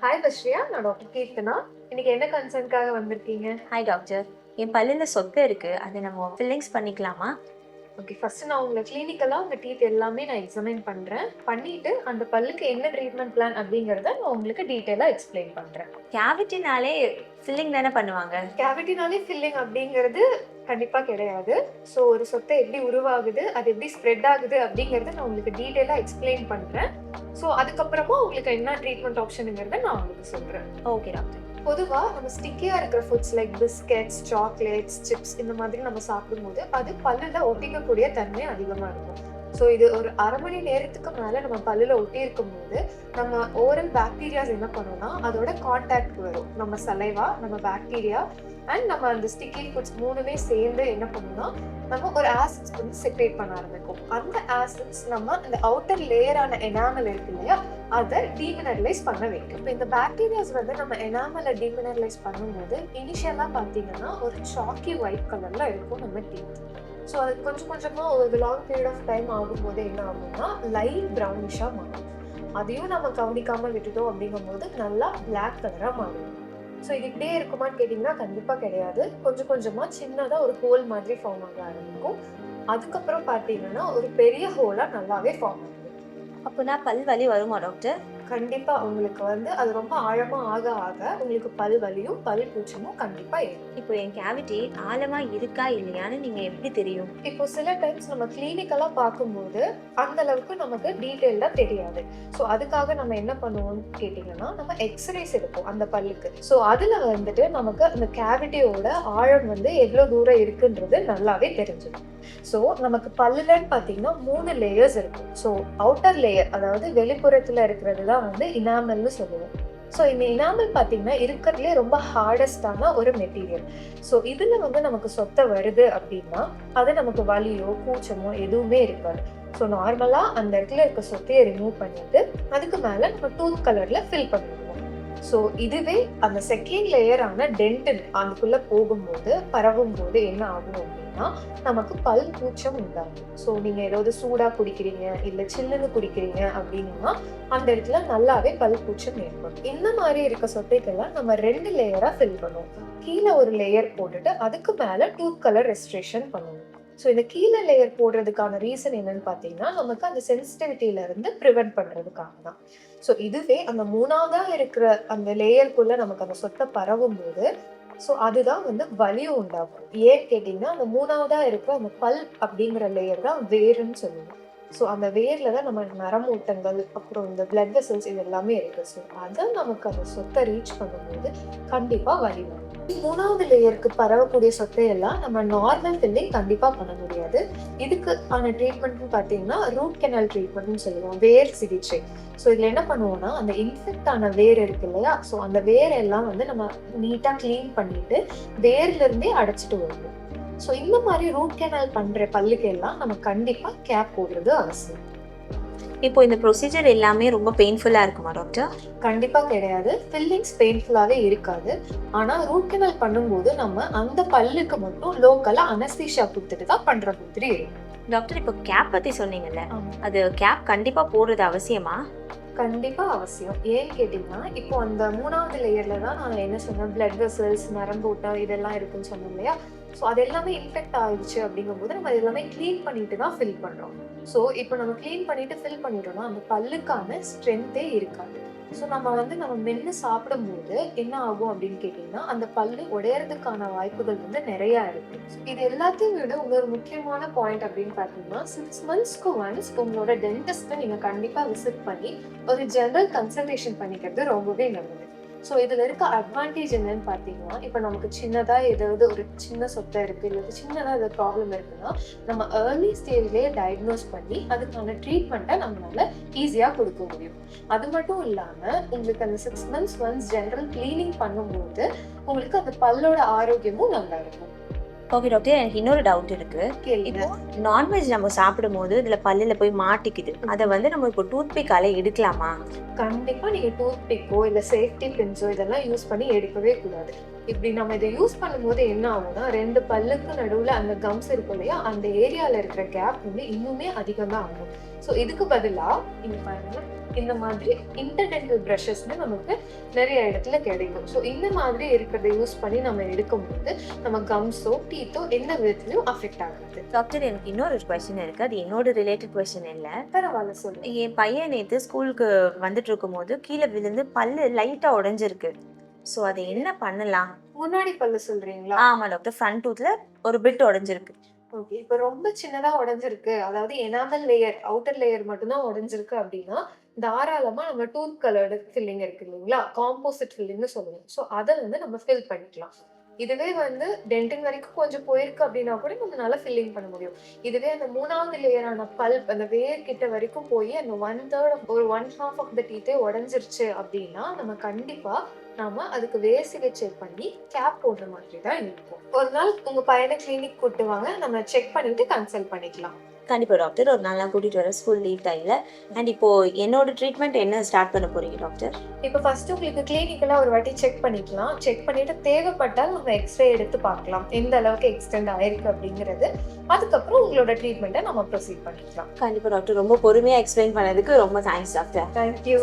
Hi Basriya, நான் doctor Keerthana. இன்னைக்கு என்ன கன்சர்ன்காக வந்திருக்கீங்க? ஹாய் டாக்டர், என் பல்லுல சொத்தை இருக்கு, அதை நம்ம ஃபில்லிங்ஸ் பண்ணிக்கலாமா? ஓகே, ஃபர்ஸ்ட் நான் உங்களை கிளினிக்கலா உங்க டீத் எல்லாமே நான் எக்ஸாமின் பண்றேன். பண்ணிட்டு அந்த பல்லுக்கு என்ன ட்ரீட்மெண்ட் பிளான் அப்படிங்கறத நான் உங்களுக்கு டீடைலா எக்ஸ்பிளைன் பண்றேன். கேவிட்டினாலே ஃபில்லிங் தானே பண்ணுவாங்க? கேவிட்டினாலே ஃபில்லிங் அப்படிங்கிறது கண்டிப்பா கிடையாது. ஸோ ஒரு சொத்தை எப்படி உருவாகுது, அது எப்படி ஸ்ப்ரெட் ஆகுது அப்படிங்கறத நான் உங்களுக்கு டீடைலா எக்ஸ்பிளைன் பண்றேன். ஸோ அதுக்கப்புறமா உங்களுக்கு என்ன ட்ரீட்மெண்ட் ஆப்ஷனுங்கிறத நான் உங்களுக்கு சொல்றேன். Okay doctor. பொதுவா நம்ம ஸ்டிக்கியா இருக்கிற foods like biscuits, chocolates, chips இந்த மாதிரி நம்ம சாப்பிடும்போது அது பல்லுல ஒட்டிக்கக்கூடிய தன்மை அதிகமா இருக்கும். ஸோ இது ஒரு அரை மணி நேரத்துக்கு மேல நம்ம பல்லுல ஒட்டி இருக்கும் போது நம்ம ஓரல் பாக்டீரியாஸ் என்ன பண்ணும்னா அதோட கான்டாக்ட் வரும். நம்ம சலைவா, நம்ம பாக்டீரியா அண்ட் நம்ம அந்த ஸ்டிக்கி ஃபுட்ஸ் மூணுமே சேர்ந்து என்ன பண்ணும்னா நம்ம ஒரு ஆசிட்ஸ் வந்து செக்ரேட் பண்ண ஆரம்பிக்கும். அந்த ஆசிட்ஸ் நம்ம அந்த அவுட்டர் லேயரான எனாமல் இருக்கு இல்லையா, அதை டீமினரலைஸ் பண்ண வைக்கும். இப்போ இந்த பாக்டீரியாஸ் வந்து நம்ம எனாமலை டீமினரலைஸ் பண்ணும்போது இனிஷியலா பார்த்தீங்கன்னா ஒரு சாக்கி ஒயிட் கலர்ல இருக்கும் நம்ம டீத். ஸோ அது கொஞ்சம் கொஞ்சமா ஒரு லாங் பீரியட் ஆஃப் டைம் ஆகும்போது என்ன ஆகும்னா லைட் ப்ரௌனிஷா மாறும். அதையும் நம்ம கவனிக்காம விட்டுட்டோம் அப்படிங்கும்போது நல்லா பிளாக் கலரா மாறும். ஸோ இது இப்படியே இருக்குமான்னு கேட்டிங்கன்னா கண்டிப்பா கிடையாது. கொஞ்சம் கொஞ்சமா சின்னதா ஒரு ஹோல் மாதிரி ஃபார்ம் ஆக ஆரம்பிக்கும். அதுக்கப்புறம் பார்த்தீங்கன்னா ஒரு பெரிய ஹோலா நல்லாவே ஃபார்ம் ஆகும். அப்போனா பல் வலி வருமா டாக்டர்? கண்டிப்பா உங்களுக்கு வந்து அது ரொம்ப ஆழமா ஆக ஆக உங்களுக்கு பல் வலியும் பல் பூச்சமும் கண்டிப்பா இருக்கும். இப்போ என் கேவிட்டி ஆழமா இருக்கா இல்லையான்னு நீங்க எப்படி தெரியும்? இப்போ சில டைம்ஸ் நம்ம கிளினிக்கலா பார்க்கும்போது அந்த அளவுக்கு நமக்கு டீடைல்டா தெரியாது. ஸோ அதுக்காக நம்ம என்ன பண்ணுவோம்னு கேட்டீங்கன்னா நம்ம எக்ஸ்ரேஸ் எடுப்போம் அந்த பல்லுக்கு. ஸோ அதுல வந்துட்டு நமக்கு அந்த கேவிட்டியோட ஆழம் வந்து எவ்வளவு தூரம் இருக்குன்றது நல்லாவே தெரிஞ்சிடும். ஸோ நமக்கு பல்லுலன்னு பார்த்தீங்கன்னா 3 லேயர்ஸ் இருக்கும். ஸோ அவுட்டர் லேயர் அதாவது வெளிப்புறத்துல இருக்கிறது தான் வந்து இனாமல்னு சொல்லுவோம். ஸோ இந்த இனாமல் பார்த்தீங்கன்னா இருக்கிறதுலே ரொம்ப ஹார்டஸ்டான ஒரு மெட்டீரியல். ஸோ இதுல வந்து நமக்கு சொத்தை வருது அப்படின்னா அது நமக்கு வலியோ கூச்சமோ எதுவுமே இருக்காது. ஸோ நார்மலா அந்த இடத்துல இருக்க சொத்தையை ரிமூவ் பண்ணிட்டு அதுக்கு மேல நம்ம டூத் கலர்ல ஃபில் பண்ணிடுவோம். ஸோ இதுவே அந்த செகண்ட் லேயரான டென்டின் அதுக்குள்ள போகும்போது பரவும் போது என்ன ஆகும் அப்படின்னா நமக்கு பல் கூச்சம் உண்டாகும். ஸோ நீங்க ஏதாவது சூடா குடிக்கிறீங்க இல்ல சில்லுன்னு குடிக்கிறீங்க அப்படின்னா அந்த இடத்துல நல்லாவே பல் கூச்சம் ஏற்படும். இந்த மாதிரி இருக்க சொத்தைகள்லாம் நம்ம 2 லேயரா ஃபில் பண்ணுவோம். கீழே ஒரு லேயர் போட்டுட்டு அதுக்கு மேல டூத் கலர் ரெஸ்ட்ரேஷன் பண்ணுவோம். ஸோ இந்த கீழே லேயர் போடுறதுக்கான ரீசன் என்னன்னு பார்த்தீங்கன்னா நமக்கு அந்த சென்சிட்டிவிட்டியில இருந்து ப்ரிவென்ட் பண்றதுக்காக தான். ஸோ இதுவே அந்த 3ஆவதா இருக்கிற அந்த லேயருக்குள்ள நமக்கு அந்த சொத்தை பரவும் போது ஸோ அதுதான் வந்து வலியும் உண்டாகும். ஏன்னு கேட்டீங்கன்னா அந்த 3ஆவதா இருக்கிற அந்த பல் அப்படிங்கிற லேயர் தான் வேர்ன்னு சொல்லுவோம். ஸோ அந்த வேர்ல தான் நம்ம நரம்பூட்டங்கள் அப்புறம் இந்த பிளட் வெசல்ஸ் இது எல்லாமே இருக்கு. ஸோ அதை நமக்கு அந்த சொத்தை ரீச் பண்ணும்போது கண்டிப்பா வலி வரும். 3ஆவது லேயருக்கு பரவக்கூடிய சொத்தையெல்லாம் நம்ம நார்மல் ஃபில்லிங் கண்டிப்பா பண்ண முடியாது. இதுக்கான ட்ரீட்மெண்ட்னு பார்த்தீங்கன்னா ரூட் கெனால் ட்ரீட்மெண்ட்னு சொல்லுவோம், வேர் சிகிச்சை. ஸோ இதுல என்ன பண்ணுவோம்னா அந்த இன்ஃபெக்ட் ஆன வேர் இருக்கு இல்லையா, ஸோ அந்த வேர் எல்லாம் வந்து நம்ம நீட்டா கிளீன் பண்ணிட்டு வேர்ல இருந்தே அடைச்சிட்டு வருவோம். ஸோ இந்த மாதிரி ரூட் கெனால் பண்ற பல்லுக்கு எல்லாம் நம்ம கண்டிப்பா கேப் போடுறது அவசியம். இப்போ இந்த ப்ரொசீஜர் எல்லாமே ரொம்ப பெயின்ஃபுல்லா இருக்குமா டாக்டர்? கண்டிப்பா கிடையாது. ஃபில்லிங்ஸ் பெயின்ஃபுல்லாவே இருக்காது. ஆனா ரூட் கெனால் பண்ணும்போது நம்ம அந்த பல்லுக்கு மட்டும் லோக்கலா அனஸ்தீசியா கொடுத்துட்டு தான் பண்ற மாதிரி இருக்கும். டாக்டர், இப்போ கேப் பத்தி சொன்னீங்கல்ல, அது கேப் கண்டிப்பா போடுறது அவசியமா? கண்டிப்பா அவசியம். ஏன்னு கேட்டீங்கன்னா இப்போ அந்த 3ஆவது லேயர்ல தான் நான் என்ன சொன்னேன், பிளட் வெசல்ஸ், நரம்பூட்டம் இதெல்லாம் இருக்குன்னு சொன்னோம் இல்லையா. ஸோ அது எல்லாமே இன்ஃபெக்ட் ஆயிடுச்சு அப்படிங்கும்போது நம்ம எல்லாமே கிளீன் பண்ணிட்டு தான் ஃபில் பண்றோம். ஸோ இப்போ நம்ம கிளீன் பண்ணிட்டு ஃபில் பண்ணிட்டோம்னா அந்த பல்லுக்கான ஸ்ட்ரென்த்தே இருக்காது. ஸோ நம்ம மென்று சாப்பிடும்போது என்ன ஆகும் அப்படின்னு கேட்டிங்கன்னா அந்த பல்லு உடையறதுக்கான வாய்ப்புகள் வந்து நிறைய இருக்கு. இது எல்லாத்தையும் விட இன்னொரு முக்கியமான பாயிண்ட் அப்படின்னு பார்த்தீங்கன்னா 6 monthsக்கு ஒன்ஸ் உங்களோட டென்டிஸ்ட்டை நீங்க கண்டிப்பா விசிட் பண்ணி ஒரு ஜெனரல் கன்சல்டேஷன் பண்ணிக்கிறது ரொம்பவே நல்லது. ஸோ இதுல இருக்க அட்வான்டேஜ் என்னன்னு பார்த்தீங்கன்னா இப்போ நமக்கு சின்னதா ஏதாவது ஒரு சின்ன சொத்தை இருக்கு இல்லை சின்னதா ஏதாவது ப்ராப்ளம் இருக்குன்னா நம்ம ஏர்லி ஸ்டேஜ்லேயே டயக்னோஸ் பண்ணி அதுக்கான ட்ரீட்மெண்ட்டை நம்மளால ஈஸியா கொடுக்க முடியும். அது மட்டும் இல்லாம உங்களுக்கு அந்த 6 months ஒன்ஸ் ஜெனரல் கிளீனிங் பண்ணும்போது உங்களுக்கு அந்த பல்லோட ஆரோக்கியமும் நல்லா இருக்கும். ஓகே டாக்டர், எனக்கு இன்னொரு டவுட் இருக்கு. இப்போ நான்வெஜ் நம்ம சாப்பிடும் போது இதுல பல்லுல போய் மாட்டிக்குது, அதை வந்து நம்ம இப்போ டூத் பிக்கால எடுக்கலாமா? கண்டிப்பா நீங்க டூத் பிக்கோ இல்ல சேஃப்டி பின்ஸோ இதெல்லாம் யூஸ் பண்ணி எடுக்கவே கூடாது. இப்படி நம்ம இதை யூஸ் பண்ணும்போது என்ன ஆகும்னா 2 பல்லுக்கு நடுவுல அந்த கம்ஸ் இருக்கும் இல்லையா, அந்த ஏரியால இருக்கிற கேப் வந்து இன்னுமே அதிகமா ஆகும். ஸோ இதுக்கு பதிலா இங்க பாருங்க, இந்த மாதிரி இன்டர்டென்டல் ப்ரஷஸ்னு நமக்கு நிறைய இடத்துல கிடைக்கும். ஸோ இந்த மாதிரி இருக்கிறத யூஸ் பண்ணி நம்ம எடுக்கும்போது நம்ம கம்ஸோ டீத்தோ எந்த விதத்துலையும் அஃபெக்ட் ஆகாது. டாக்டர், எனக்கு இன்னொரு கொஸ்டின் இருக்கு. அது என்னோட ரிலேட்டட் கொஸ்டின் இல்லை. பரவாயில்ல, சொல்லுங்க. என் பையன் நேற்று ஸ்கூலுக்கு வந்துட்டு இருக்கும்போது கீழே விழுந்து பல்லு லைட்டாக உடைஞ்சிருக்கு. ஸோ அதை என்ன பண்ணலாம்? முன்னாடி பல்லு சொல்றீங்களா? ஆமாம் டாக்டர், ஃப்ரண்ட் டூத்ல ஒரு பிட் உடைஞ்சிருக்கு. ஓகே, இப்போ ரொம்ப சின்னதா உடைஞ்சிருக்கு, அதாவது எனாமல் லேயர் அவுட்டர் லேயர் மட்டும்தான் உடைஞ்சிருக்கு அப்படின்னா தாராளமா நம்ம டூத் கலர்டு ஃபில்லிங் இருக்கு இல்லைங்களா, காம்போசிட் ஃபில்லிங்னு சொல்லுவோம். ஸோ அதை வந்து நம்ம ஃபில் பண்ணிக்கலாம். இதுவே வந்து டென்டின் வரைக்கும் கொஞ்சம் போயிருக்கு அப்படின்னா கூட நம்மளால ஃபில்லிங் பண்ண முடியும். இதுவே அந்த 3வது லேயரான பல்ப் அந்த வேர் கிட்ட வரைக்கும் போய் அந்த 1/3 ஒரு 1/2 ஆஃப் த டீத்தே உடைஞ்சிருச்சு அப்படின்னா நம்ம கண்டிப்பா நாம அதுக்கு வேர் சிகிச்சை பண்ணி கேப் போடுற மாதிரி தான் இருக்கும். ஒரு நாள் உங்க பையனை கிளினிக் கூட்டு வாங்க, நம்ம செக் பண்ணிட்டு கன்சல்ட் பண்ணிக்கலாம். கண்டிப்பாக டாக்டர், ஒரு நாள் நான் கூட்டிகிட்டு வரேன் ஸ்கூல் லீவ் டைமில். அண்ட் இப்போது என்னோட ட்ரீட்மெண்ட் என்ன ஸ்டார்ட் பண்ண போகிறீங்க டாக்டர்? இப்போ ஃபர்ஸ்ட் உங்களுக்கு கிளினிக்கெல்லாம் ஒரு வாட்டி செக் பண்ணிக்கலாம். செக் பண்ணிட்டு தேவைப்பட்டால் நம்ம எக்ஸ்ரே எடுத்து பார்க்கலாம் எந்த அளவுக்கு எக்ஸ்டெண்ட் ஆயிருக்கு அப்படிங்கிறது. அதுக்கப்புறம் உங்களோட ட்ரீட்மெண்ட்டை நம்ம ப்ரொசீட் பண்ணிக்கலாம். கண்டிப்பாக டாக்டர், ரொம்ப பொறுமையாக எக்ஸ்பிளைன் பண்ணதுக்கு ரொம்ப தேங்க்ஸ் டாக்டர். தேங்க்யூ.